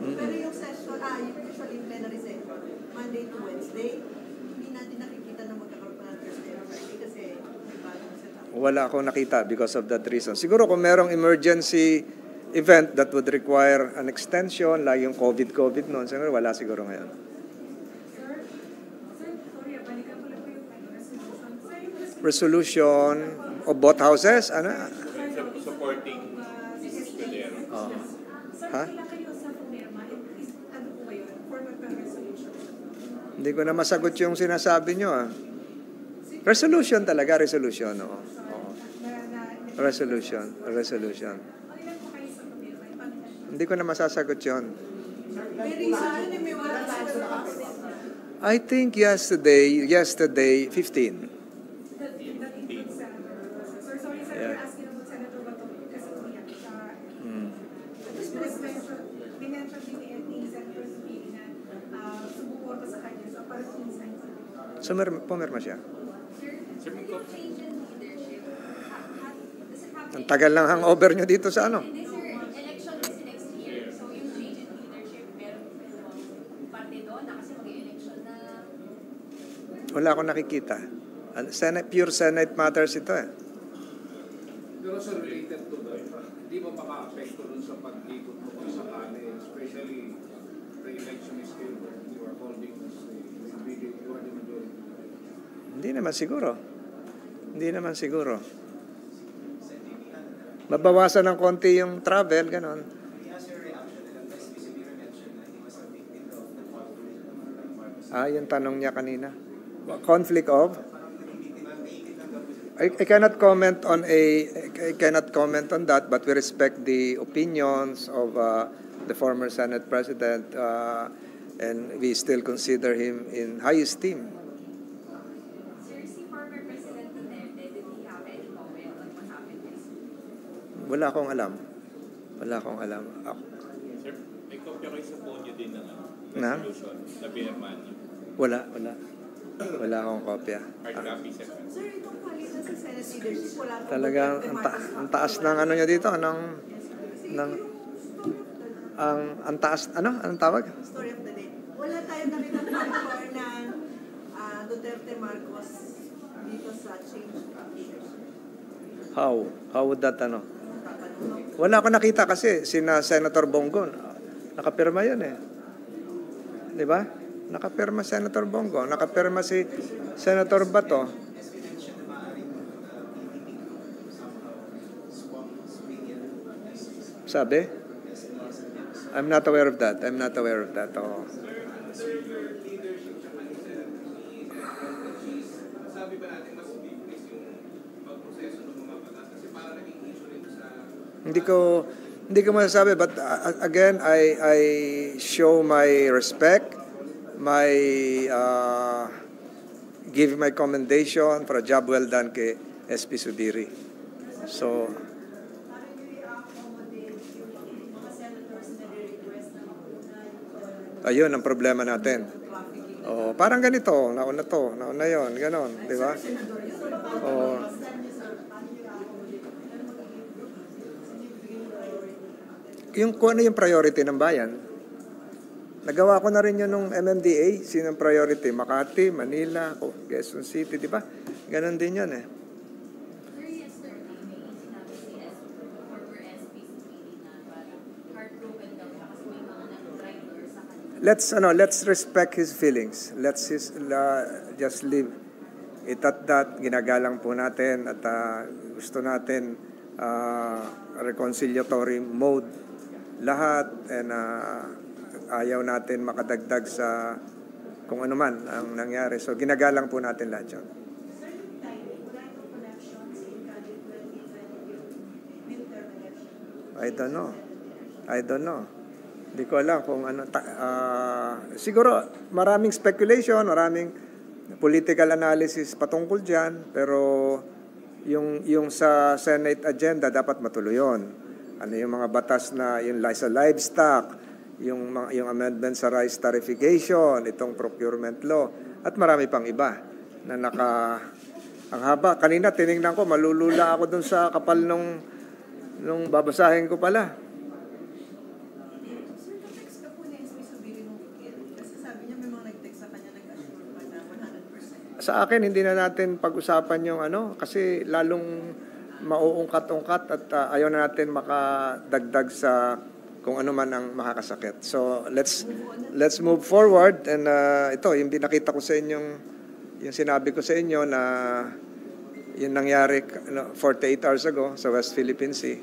Pero yung session, yung usually yung plenary session, Monday to Wednesday, hindi natin nakikita na magkakaroon pa ng Thursday or Friday kasi may bagong setup. Wala akong nakita because of that reason. Siguro kung merong emergency event that would require an extension, like yung COVID noon, siguro wala siguro ngayon. Resolution of both houses? Ano? Supporting Escudero. Oh. Ha? Hindi ko na masagot yung sinasabi nyo. Resolution talaga, resolution. Oo. Resolution. Hindi ko na masasagot yun. I think yesterday, 15. Yeah. So, pumirma siya. Ang tagal lang hangover nyo dito sa ano? Election kasi next year. So yung change in leadership, meron parte doon na kasi mag-election na. Wala akong nakikita. Senate, pure Senate matters ito eh. Pero sir, related to that, hindi ba maka-apekto dun sa pag-ikot mo kung sakali, especially the election is still you are holding this, you are the majority? Hindi naman siguro. Mabawasan ng konti yung travel, ganon. Yung tanong niya kanina. Conflict of? I cannot comment on that, but we respect the opinions of the former Senate President, and we still consider him in high esteem. Sir, si former President Duterte, did he have any comment on what happened yesterday? Wala akong alam. Sir, may kopya kayo sa phone nyo din ng resolution na pinirmahan niyo? Wala akong kopya. Hard copy, sir. Sir, itong palitan sa Senate leadership, wala pong Talagang ang taas ng ano nyo dito, ang taas, anong tawag? Story of the day. Wala tayong nakita before na Duterte Marcos dito sa change of leadership. How would that Wala ako nakita kasi sina Senator Bongo. Nakapirma yun eh. Di ba? Nakapirma Senator Bongo. Nakapirma si Senator Bato. Sabi? I'm not aware of that. Oh. Sabi ba natin mas bibilis yung pagproseso ng mga batas kasi parang naging issue rin sa Hindi ko masasabi, but again, I show my respect, give my commendation for a job well done kay SP Subiri. So, ayun ang problema natin. Oh, parang ganito, nauna yon, ganon, di ba? Oh. Kung ano yung priority ng bayan. Nagawa ko na rin yun nung MMDA, sinong priority? Makati, Manila, Quezon City, di ba? Ganon din yun eh. Sir, yesterday, may sinabi si former SP Subiri na parang heartbroken daw siya kasi may mga nag-driver sa kanila. Let's respect his feelings. Let's just leave it at that. Ginagalang po natin at gusto natin reconciliatory mode lahat, and ayaw natin makadagdag sa kung ano man ang nangyari. So ginagalang po natin lahat yun. I don't know. Hindi ko alam kung ano. Siguro maraming speculation, maraming political analysis patungkol dyan, pero yung sa Senate agenda dapat matuloy yun. Ano yung mga batas na yung sa livestock, yung amendment sa rice tarification, itong procurement law, at marami pang iba na ang haba. Kanina tiningnan ko, malulula ako dun sa kapal nung babasahin ko pala. Sir, the text of sa akin hindi na natin pag-usapan yung ano kasi lalong mauungkat-ungkat at ayaw na natin makadagdag sa kung ano man ang makakasakit. So let's move forward and ito yung pinakita ko sa inyong yung sinabi ko sa inyo na yung nangyari 48 hours ago sa West Philippine Sea.